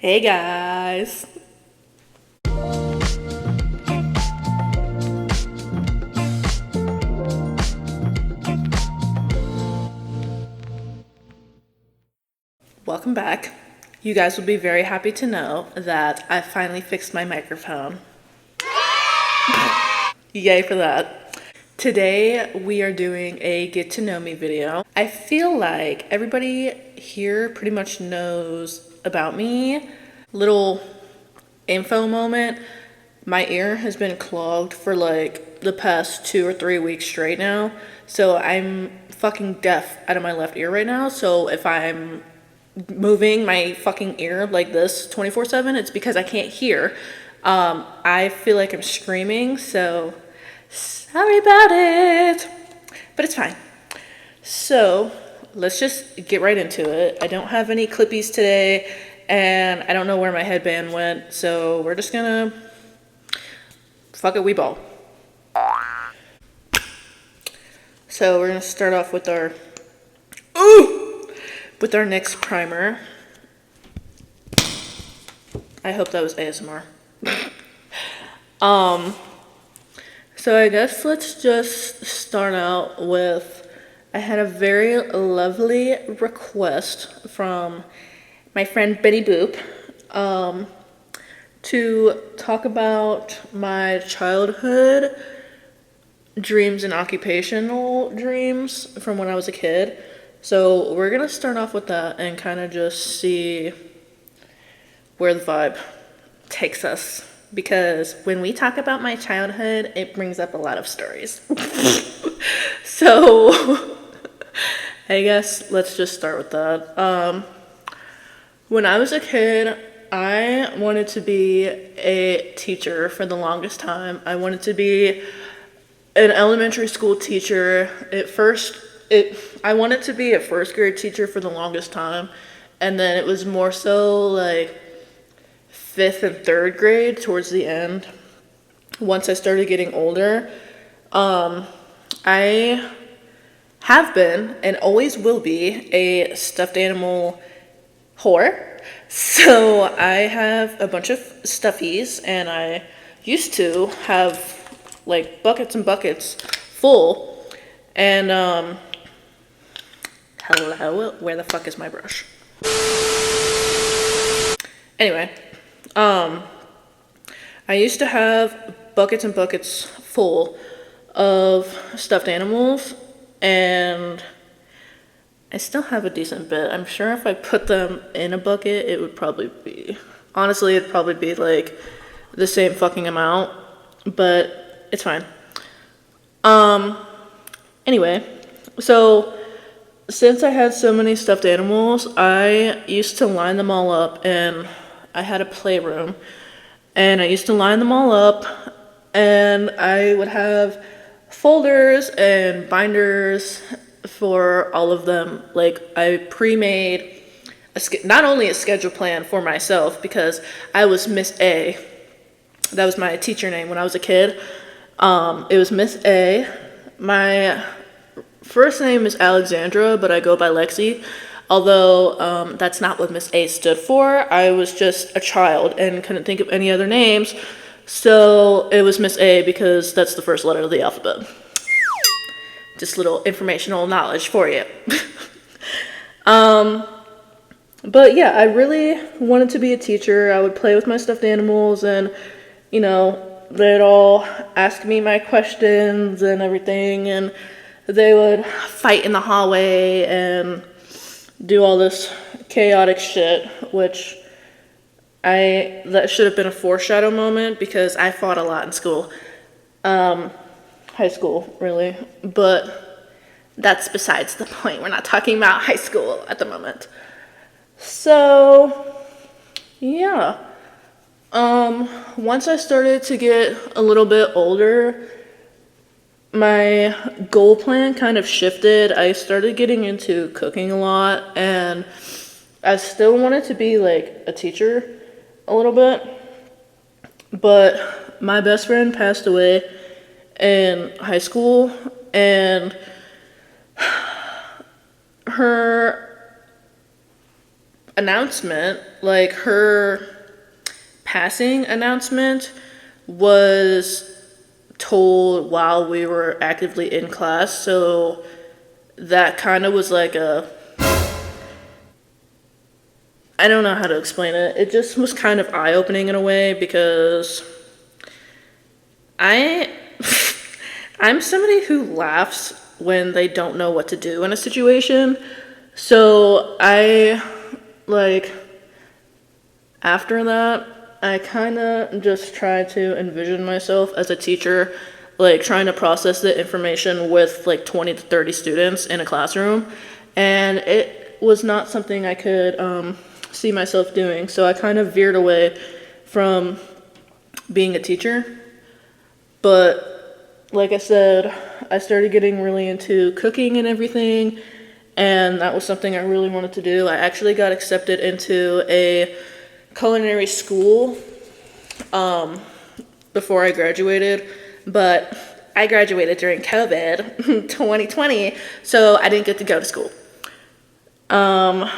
Hey guys. Welcome back. You guys will be very happy to know that I finally fixed my microphone. Yay for that. Today we are doing a get to know me video. I feel like everybody here pretty much knows about me. Little info moment. My ear has been clogged for like the past 2 or 3 weeks straight now. So I'm fucking deaf out of my left ear right now. So if I'm moving my fucking ear like this 24/7, it's because I can't hear. I feel like I'm screaming, so sorry about it. But it's fine. So let's just get right into it. I don't have any clippies today, and I don't know where my headband went, so we're just gonna fuck it, we ball. So we're gonna start off with our NYX primer. I hope that was ASMR. So I guess let's just start out with, I had a very lovely request from my friend Benny Boop to talk about my childhood dreams and occupational dreams from when I was a kid. So we're gonna start off with that and kind of just see where the vibe takes us. Because when we talk about my childhood, it brings up a lot of stories. So I guess let's just start with that. When I was a kid, I wanted to be a teacher for the longest time. I wanted to be an elementary school teacher. I wanted to be a first grade teacher for the longest time. And then it was more so like 5th and 3rd grade towards the end. Once I started getting older, I have been and always will be a stuffed animal whore. So I have a bunch of stuffies, and I used to have like buckets and buckets full. And hello, where the fuck is my brush? Anyway, I used to have buckets and buckets full of stuffed animals, and I still have a decent bit. I'm sure if I put them in a bucket, it would probably be, honestly, it'd probably be like the same fucking amount, but it's fine. Anyway, so since I had so many stuffed animals, I used to line them all up, and I had a playroom, and I used to line them all up, and I would have folders and binders for all of them. Like, I pre-made not only a schedule plan for myself, because I was Miss A. That was my teacher name when I was a kid. It was Miss A. My first name is Alexandra, but I go by Lexi. Although that's not what Miss A stood for. I was just a child and couldn't think of any other names. So it was Miss A because that's the first letter of the alphabet. Just little informational knowledge for you. But yeah, I really wanted to be a teacher. I would play with my stuffed animals, and, you know, they'd all ask me my questions and everything, and they would fight in the hallway and do all this chaotic shit, which that should have been a foreshadow moment, because I fought a lot in school. High school, really. But that's besides the point. We're not talking about high school at the moment. So, yeah. Once I started to get a little bit older, my goal plan kind of shifted. I started getting into cooking a lot, and I still wanted to be like a teacher a little bit, but my best friend passed away in high school, and her announcement, like her passing announcement, was told while we were actively in class. So that kind of was like I don't know how to explain it. It just was kind of eye-opening in a way because I I'm somebody who laughs when they don't know what to do in a situation. So I like after that, I kind of just try to envision myself as a teacher, like trying to process the information with like 20 to 30 students in a classroom. And it was not something I could see myself doing. So I kind of veered away from being a teacher. But like I said, I started getting really into cooking and everything. And that was something I really wanted to do. I actually got accepted into a culinary school before I graduated, but I graduated during COVID 2020, so I didn't get to go to school. Yeah,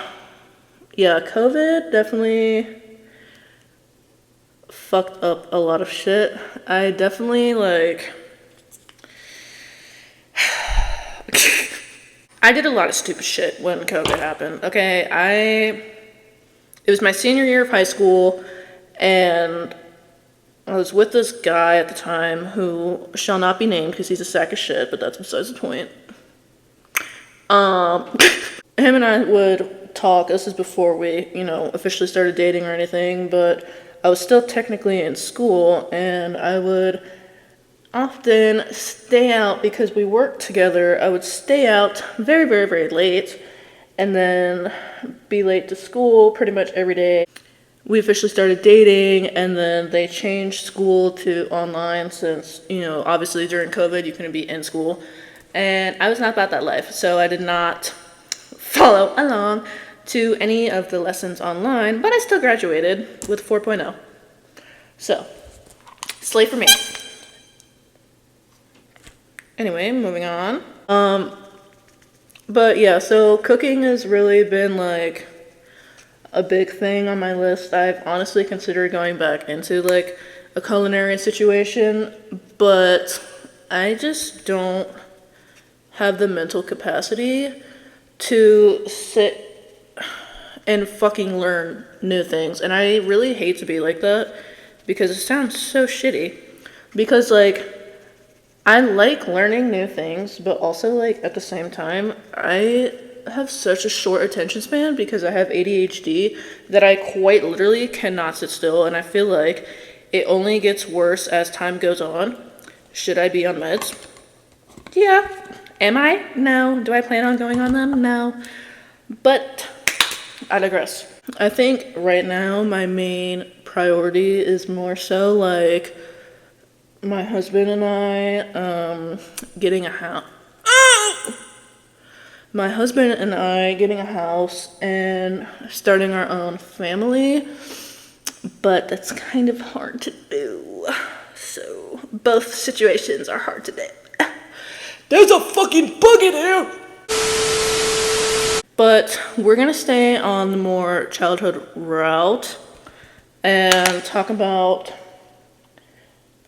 COVID definitely fucked up a lot of shit. I definitely I did a lot of stupid shit when COVID happened. Okay, it was my senior year of high school, and I was with this guy at the time who shall not be named because he's a sack of shit, but that's besides the point. Him and I would talk. This is before we, officially started dating or anything, but I was still technically in school, and I would often stay out because we worked together. I would stay out very, very, very late and then be late to school pretty much every day. We officially started dating, and then they changed school to online since, obviously during COVID you couldn't be in school. And I was not about that life, so I did not follow along to any of the lessons online, but I still graduated with 4.0. So, slay for me. Anyway, moving on. But yeah, so cooking has really been like a big thing on my list. I've honestly considered going back into like a culinary situation, but I just don't have the mental capacity to sit and fucking learn new things. And I really hate to be like that because it sounds so shitty. Because I like learning new things, but also at the same time, I have such a short attention span because I have ADHD that I quite literally cannot sit still, and I feel like it only gets worse as time goes on. Should I be on meds? Yeah. Am I? No. Do I plan on going on them? No. But I digress. I think right now my main priority is more so my husband and I getting a house. My husband and I getting a house and starting our own family, but that's kind of hard to do. So both situations are hard to do. There's a fucking bug in here! But we're gonna stay on the more childhood route and talk about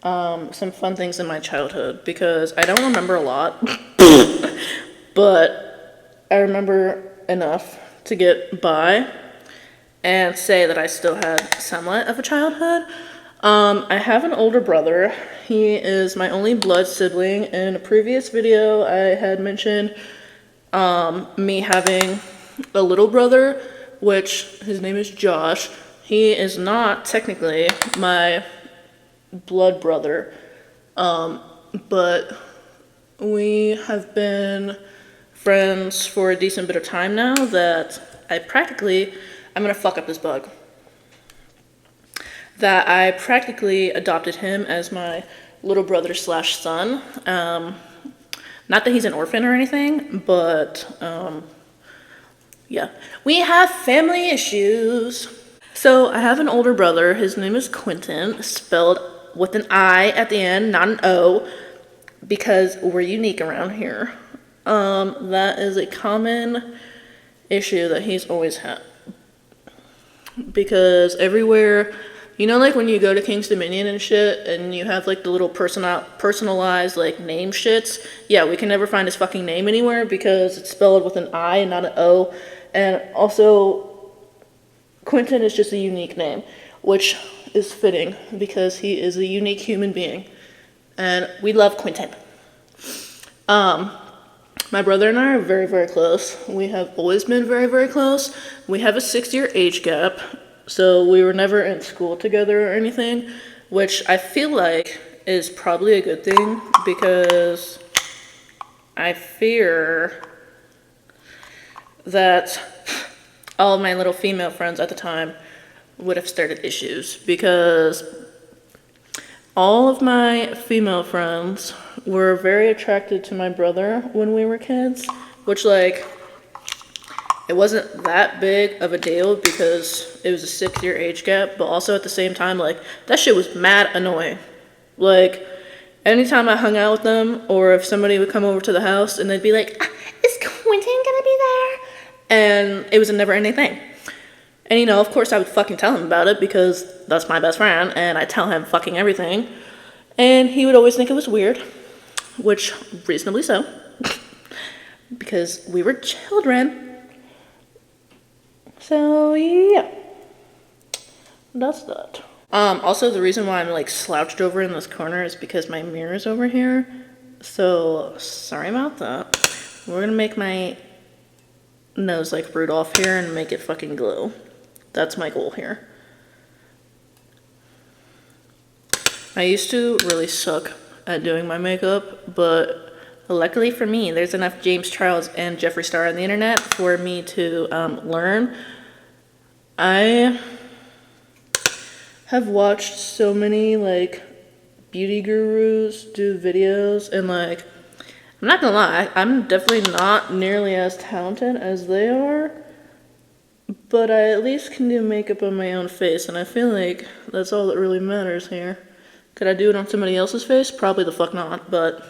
some fun things in my childhood because I don't remember a lot, but I remember enough to get by and say that I still had somewhat of a childhood. I have an older brother. He is my only blood sibling. In a previous video, I had mentioned me having a little brother, which his name is Josh. He is not technically my blood brother, but we have been friends for a decent bit of time now that I'm gonna fuck up this bug. That I practically adopted him as my little brother slash son. Not that he's an orphan or anything, but yeah. We have family issues. So I have an older brother. His name is Quentin, spelled with an I at the end, not an O, because we're unique around here. That is a common issue that he's always had. because everywhere, you know, like when you go to King's Dominion and shit, and you have like the little personalized like name shits. Yeah, we can never find his fucking name anywhere because it's spelled with an I and not an O. And also, Quentin is just a unique name, which is fitting because he is a unique human being, and we love Quentin. My brother and I are very, very close. We have always been very, very close. We have a 6-year age gap, so we were never in school together or anything, which I feel like is probably a good thing because I fear that all of my little female friends at the time would have started issues because all of my female friends were very attracted to my brother when we were kids, which, like, it wasn't that big of a deal because it was a 6-year age gap, but also at the same time, like, that shit was mad annoying. Like, anytime I hung out with them, or if somebody would come over to the house and they'd be like, is Quentin gonna be there? And it was a never-ending thing. And, you know, of course I would fucking tell him about it because that's my best friend, and I tell him fucking everything. And he would always think it was weird, which reasonably so, because we were children. So, yeah. That's that. Also, the reason why I'm, like, slouched over in this corner is because my mirror is over here. So, sorry about that. We're gonna make my nose like Rudolph here and make it fucking glow. That's my goal here. I used to really suck at doing my makeup, but luckily for me, there's enough James Charles and Jeffree Star on the internet for me to learn. I have watched so many like beauty gurus do videos, and like, I'm not gonna lie, I'm definitely not nearly as talented as they are, but I at least can do makeup on my own face, and I feel like that's all that really matters here. Could I do it on somebody else's face? Probably the fuck not, but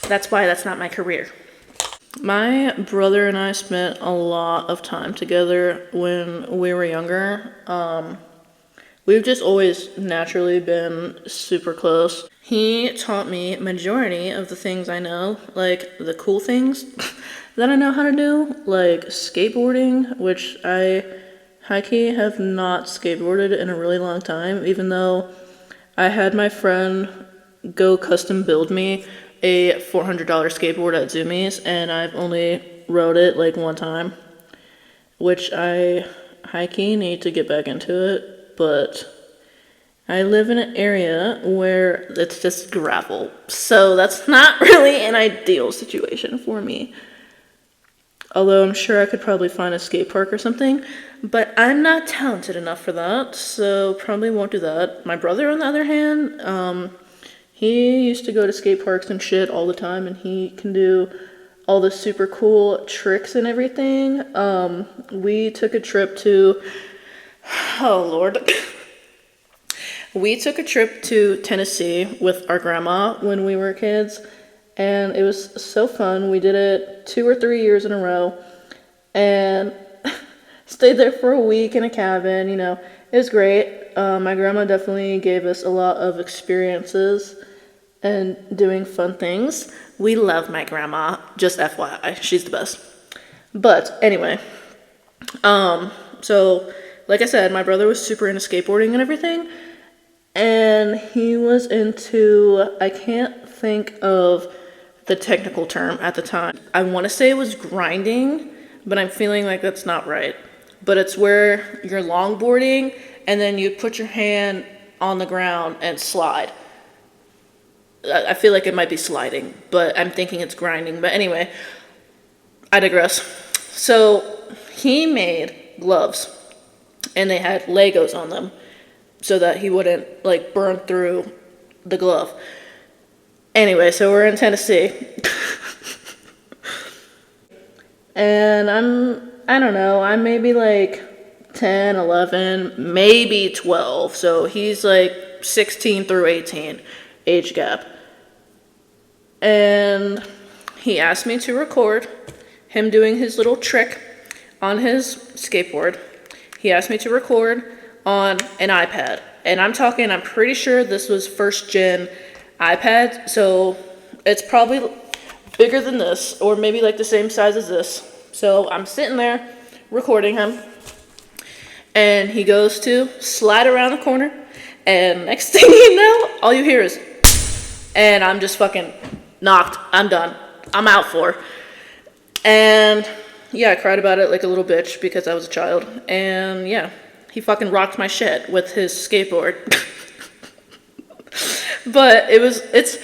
that's why that's not my career. My brother and I spent a lot of time together when we were younger. We've just always naturally been super close. He taught me majority of the things I know, like the cool things that I know how to do, like skateboarding, which I high-key have not skateboarded in a really long time, even though I had my friend go custom build me a $400 skateboard at Zoomies, and I've only rode it like one time, which I high-key need to get back into it, but I live in an area where it's just gravel, so that's not really an ideal situation for me. Although I'm sure I could probably find a skate park or something, but I'm not talented enough for that, so probably won't do that. My brother, on the other hand, he used to go to skate parks and shit all the time, and he can do all the super cool tricks and everything. We took a trip to, oh Lord. We took a trip to Tennessee with our grandma when we were kids, and it was so fun. We did it 2 or 3 years in a row, and stayed there for a week in a cabin, you know. It was great. My grandma definitely gave us a lot of experiences and doing fun things. We love my grandma, just FYI, she's the best. But anyway, so like I said, my brother was super into skateboarding and everything, and he was into, I can't think of the technical term at the time. I want to say it was grinding, but I'm feeling like that's not right. But it's where you're longboarding and then you put your hand on the ground and slide. I feel like it might be sliding, but I'm thinking it's grinding. But anyway, I digress. So he made gloves, and they had Legos on them so that he wouldn't like burn through the glove. Anyway, so we're in Tennessee. And I don't know, I'm maybe like 10, 11, maybe 12. So he's like 16 through 18 age gap. And he asked me to record him doing his little trick on his skateboard. He asked me to record on an iPad. And I'm pretty sure this was first gen iPad. So it's probably bigger than this, or maybe like the same size as this. So I'm sitting there recording him. And he goes to slide around the corner. And next thing you know, all you hear is, and I'm just fucking knocked. I'm done. I'm out for. And yeah, I cried about it like a little bitch because I was a child. And yeah, he fucking rocked my shit with his skateboard. But it's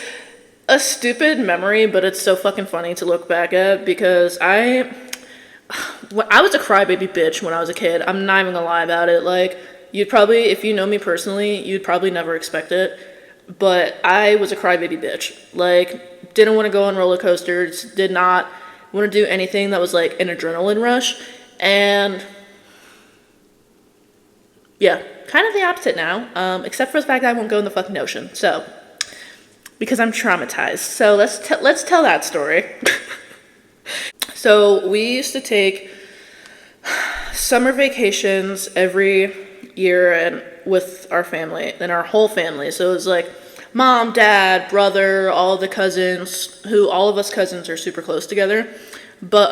a stupid memory, but it's so fucking funny to look back at because I was a crybaby bitch when I was a kid. I'm not even gonna lie about it. Like, you'd probably, if you know me personally, you'd probably never expect it. But I was a crybaby bitch. Like, didn't want to go on roller coasters, did not want to do anything that was like an adrenaline rush. And yeah, kind of the opposite now, except for the fact that I won't go in the fucking ocean. So, because I'm traumatized. So let's tell that story. So we used to take summer vacations every year and with our family, and our whole family. So it was like mom, dad, brother, all the cousins, all of us cousins are super close together. But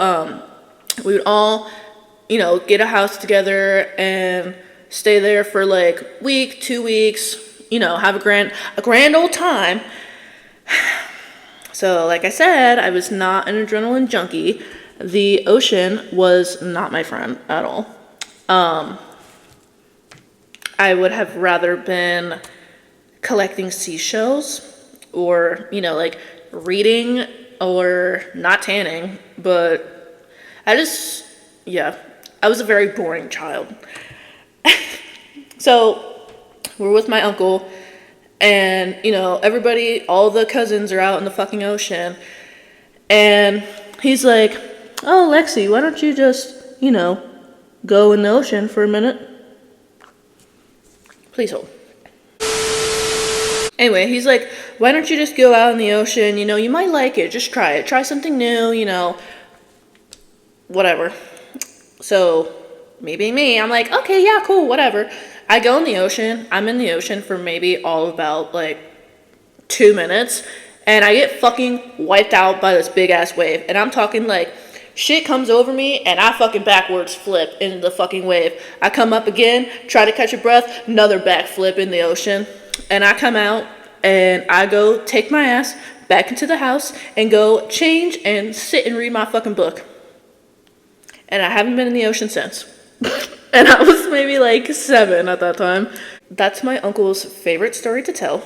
we would all, get a house together and stay there for like week, 2 weeks, have a grand old time. So like I said, I was not an adrenaline junkie. The ocean was not my friend at all. I would have rather been collecting seashells or, like reading or not tanning, but I was a very boring child. So we're with my uncle and, everybody, all the cousins are out in the fucking ocean. And he's like, oh, Lexi, why don't you just, go in the ocean for a minute? Please hold. Anyway, he's like, why don't you just go out in the ocean? You might like it. Just try it. Try something new, whatever. So, me being me, I'm like, okay, yeah, cool, whatever. I go in the ocean. I'm in the ocean for maybe all about like 2 minutes. And I get fucking wiped out by this big ass wave. And I'm talking like, shit comes over me and I fucking backwards flip into the fucking wave. I come up again, try to catch a breath, another backflip in the ocean. And I come out and I go take my ass back into the house and go change and sit and read my fucking book. And I haven't been in the ocean since. And I was maybe like 7 at that time. That's my uncle's favorite story to tell.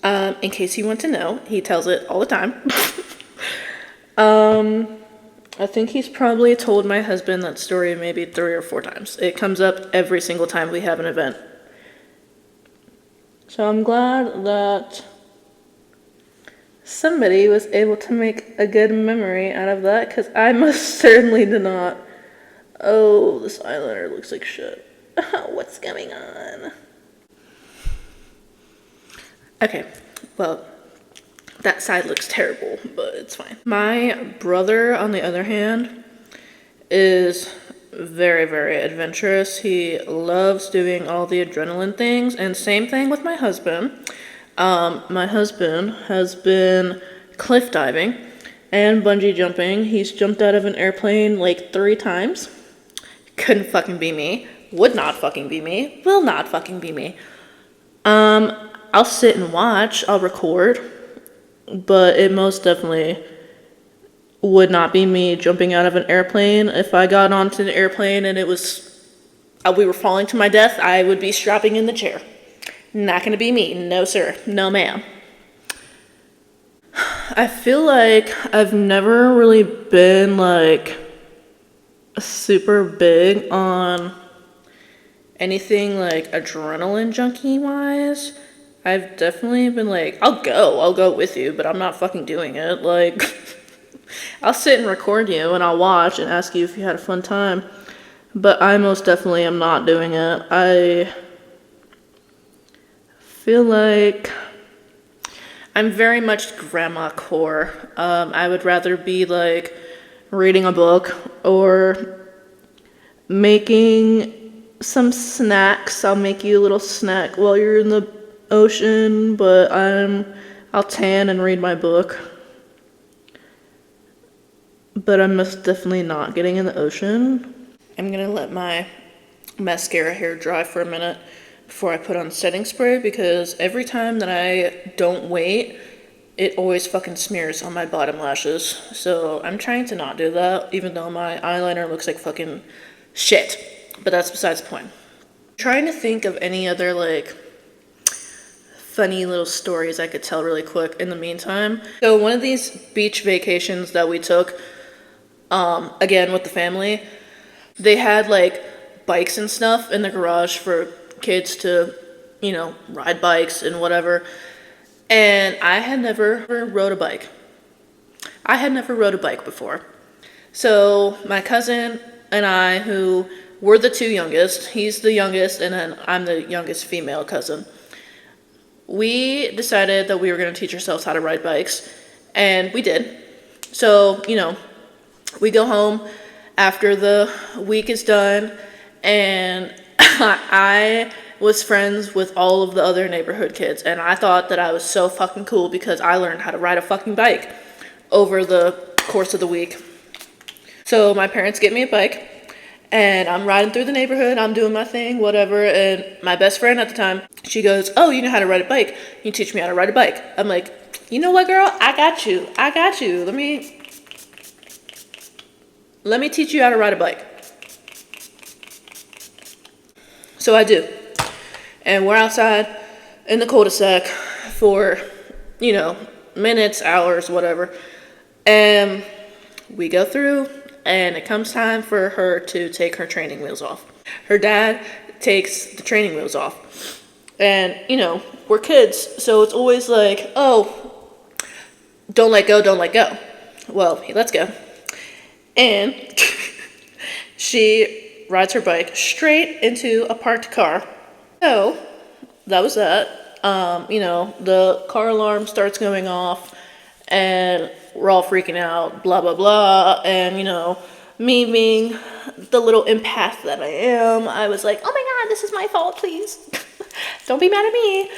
In case you want to know, he tells it all the time. I think he's probably told my husband that story maybe 3 or 4 times. It comes up every single time we have an event. So I'm glad that somebody was able to make a good memory out of that, because I most certainly did not. Oh, this eyeliner looks like shit. What's going on? Okay, well, that side looks terrible, but it's fine. My brother, on the other hand, is very, very adventurous. He loves doing all the adrenaline things, and same thing with my husband. My husband has been cliff diving and bungee jumping. He's jumped out of an airplane like 3 times. Couldn't fucking be me. Would not fucking be me. Will not fucking be me. I'll sit and watch. I'll record. But it most definitely would not be me jumping out of an airplane. If I got onto an airplane and we were falling to my death, I would be strapping in the chair. Not gonna be me. No, sir. No, ma'am. I feel like I've never really been like super big on anything like adrenaline junkie wise. I've definitely been like, I'll go with you, but I'm not fucking doing it. Like, I'll sit and record you and I'll watch and ask you if you had a fun time, but I most definitely am not doing it. I feel like I'm very much grandma core. I would rather be like reading a book or making some snacks. I'll make you a little snack while you're in the ocean, but I'll tan and read my book. But I'm most definitely not getting in the ocean. I'm gonna let my mascara hair dry for a minute before I put on setting spray, because every time that I don't wait, it always fucking smears on my bottom lashes. So I'm trying to not do that, even though my eyeliner looks like fucking shit. But that's besides the point. I'm trying to think of any other like funny little stories I could tell really quick in the meantime. So one of these beach vacations that we took, again with the family, they had like bikes and stuff in the garage for kids to, ride bikes and whatever. And I had never rode a bike. I had never rode a bike before. So my cousin and I, who were the two youngest, he's the youngest, and then I'm the youngest female cousin, we decided that we were going to teach ourselves how to ride bikes, and we did. So, we go home after the week is done, and I was friends with all of the other neighborhood kids, and I thought that I was so fucking cool because I learned how to ride a fucking bike over the course of the week. So my parents get me a bike, and I'm riding through the neighborhood, I'm doing my thing, whatever, and my best friend at the time, she goes, "Oh, you know how to ride a bike? You teach me how to ride a bike." I'm like, "You know what, girl? I got you. Let me teach you how to ride a bike." So I do. And we're outside in the cul-de-sac for, minutes, hours, whatever. And we go through, and it comes time for her to take her training wheels off. Her dad takes the training wheels off. And, we're kids, so it's always like, "Oh, don't let go, don't let go." Well, he lets go. And she rides her bike straight into a parked car. So that was that. The car alarm starts going off, and we're all freaking out, blah, blah, blah. And, me being the little empath that I am, I was like, "Oh my God, this is my fault, please. Don't be mad at me."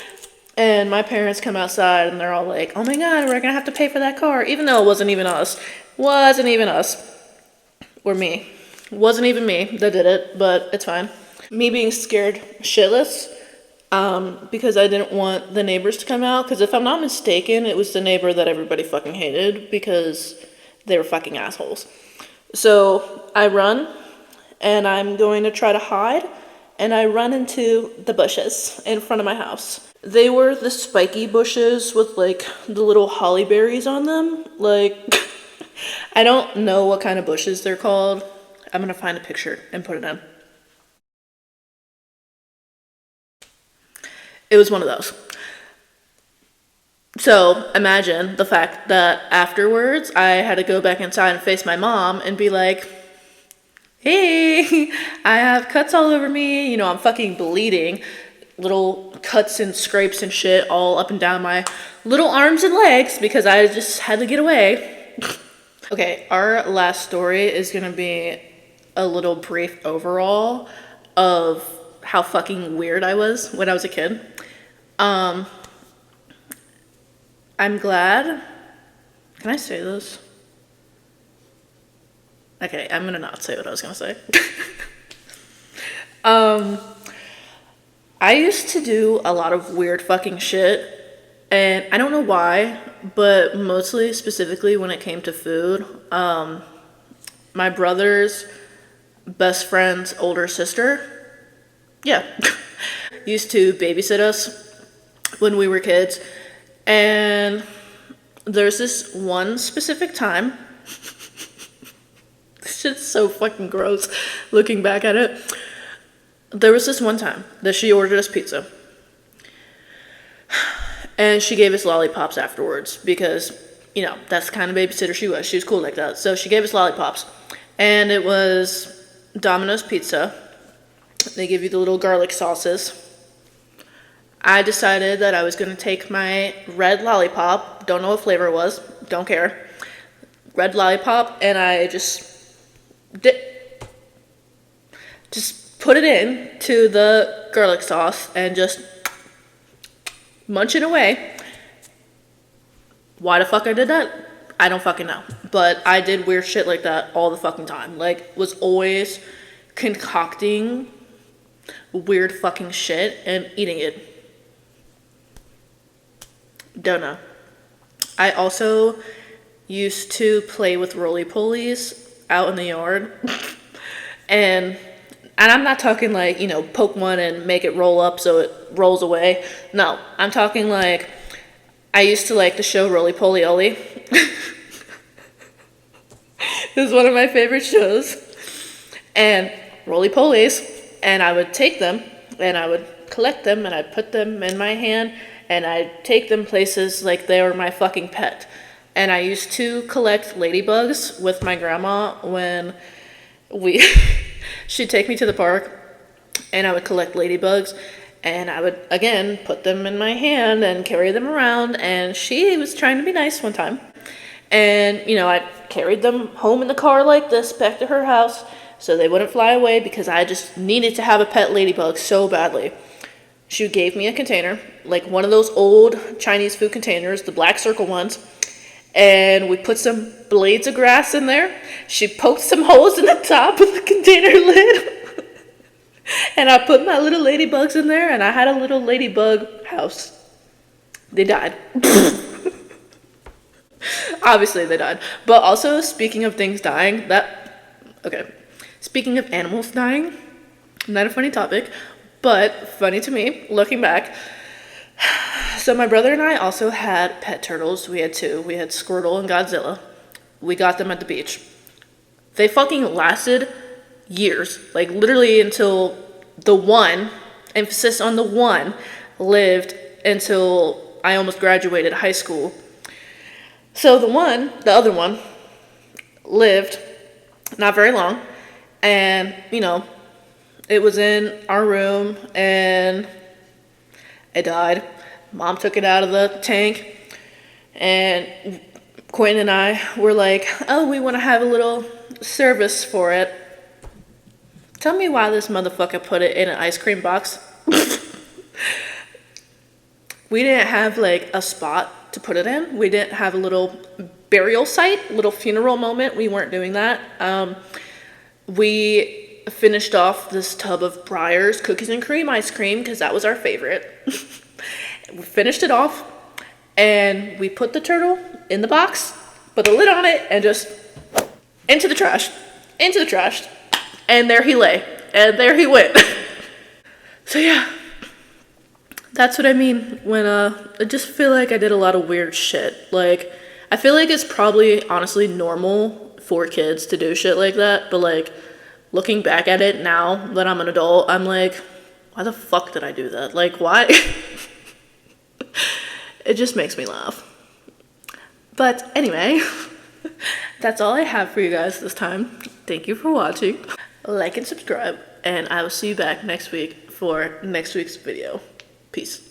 And my parents come outside, and they're all like, "Oh my God, we're gonna have to pay for that car." Even though it wasn't even us. Or me. It wasn't even me that did it, but it's fine. Me being scared shitless, because I didn't want the neighbors to come out, because if I'm not mistaken, it was the neighbor that everybody fucking hated because they were fucking assholes. So I run, and I'm going to try to hide, and I run into the bushes in front of my house. They were the spiky bushes with like the little holly berries on them. Like, I don't know what kind of bushes they're called. I'm gonna find a picture and put it in. It was one of those. So imagine the fact that afterwards I had to go back inside and face my mom and be like, "Hey, I have cuts all over me. I'm fucking bleeding. Little cuts and scrapes and shit all up and down my little arms and legs because I just had to get away." Okay, our last story is gonna be a little brief overall of how fucking weird I was when I was a kid. I'm glad. Can I say this? Okay, I'm gonna not say what I was gonna say. I used to do a lot of weird fucking shit, and I don't know why, but mostly specifically when it came to food. My brother's best friend's older sister, yeah, used to babysit us when we were kids, and there's this one specific time. This shit's so fucking gross looking back at it. There was this one time that she ordered us pizza, and she gave us lollipops afterwards because, that's the kind of babysitter she was. She was cool like that. So she gave us lollipops, and it was Domino's pizza. They give you the little garlic sauces. I decided that I was going to take my red lollipop, don't know what flavor it was, don't care, red lollipop, and I just Just put it in to the garlic sauce and just munch it away. Why the fuck I did that? I don't fucking know. But I did weird shit like that all the fucking time. Like, was always concocting weird fucking shit and eating it. Don't know. I also used to play with roly-polies out in the yard. and I'm not talking like, you know, poke one and make it roll up so it rolls away. No, I'm talking like, I used to like the show Roly-Poly Oly. It was one of my favorite shows. And roly-polies, and I would take them and I would collect them and I'd put them in my hand and I'd take them places like they were my fucking pet. And I used to collect ladybugs with my grandma when she'd take me to the park, and I would collect ladybugs, and I would, again, put them in my hand and carry them around, and she was trying to be nice one time. And, you know, I carried them home in the car like this back to her house so they wouldn't fly away because I just needed to have a pet ladybug so badly. She gave me a container, like one of those old Chinese food containers, the black circle ones, and we put some blades of grass in there. She poked some holes in the top of the container lid. And I put my little ladybugs in there, and I had a little ladybug house. They died. Obviously they died. But also, speaking of things dying, speaking of animals dying, not a funny topic, but funny to me, looking back. So my brother and I also had pet turtles. We had two. We had Squirtle and Godzilla. We got them at the beach. They fucking lasted years. Like, literally until the one, emphasis on the one, lived until I almost graduated high school. So the other one, lived not very long. And, you know, it was in our room and it died. Mom took it out of the tank, and Quinn and I were like, oh, we want to have a little service for it. Tell me why this motherfucker put it in an ice cream box. We didn't have like a spot to put it in. We didn't have a little burial site, little funeral moment. We weren't doing that. We finished off this tub of Breyers cookies and cream ice cream because that was our favorite. We finished it off, and we put the turtle in the box, put the lid on it, and just into the trash, and there he lay, and there he went. So yeah, that's what I mean when I just feel like I did a lot of weird shit. Like, I feel like it's probably honestly normal for kids to do shit like that, but like, looking back at it now that I'm an adult, I'm like, why the fuck did I do that? Like, why? It just makes me laugh. But anyway, that's all I have for you guys this time. Thank you for watching. Like and subscribe, and I will see you back next week for next week's video. Peace.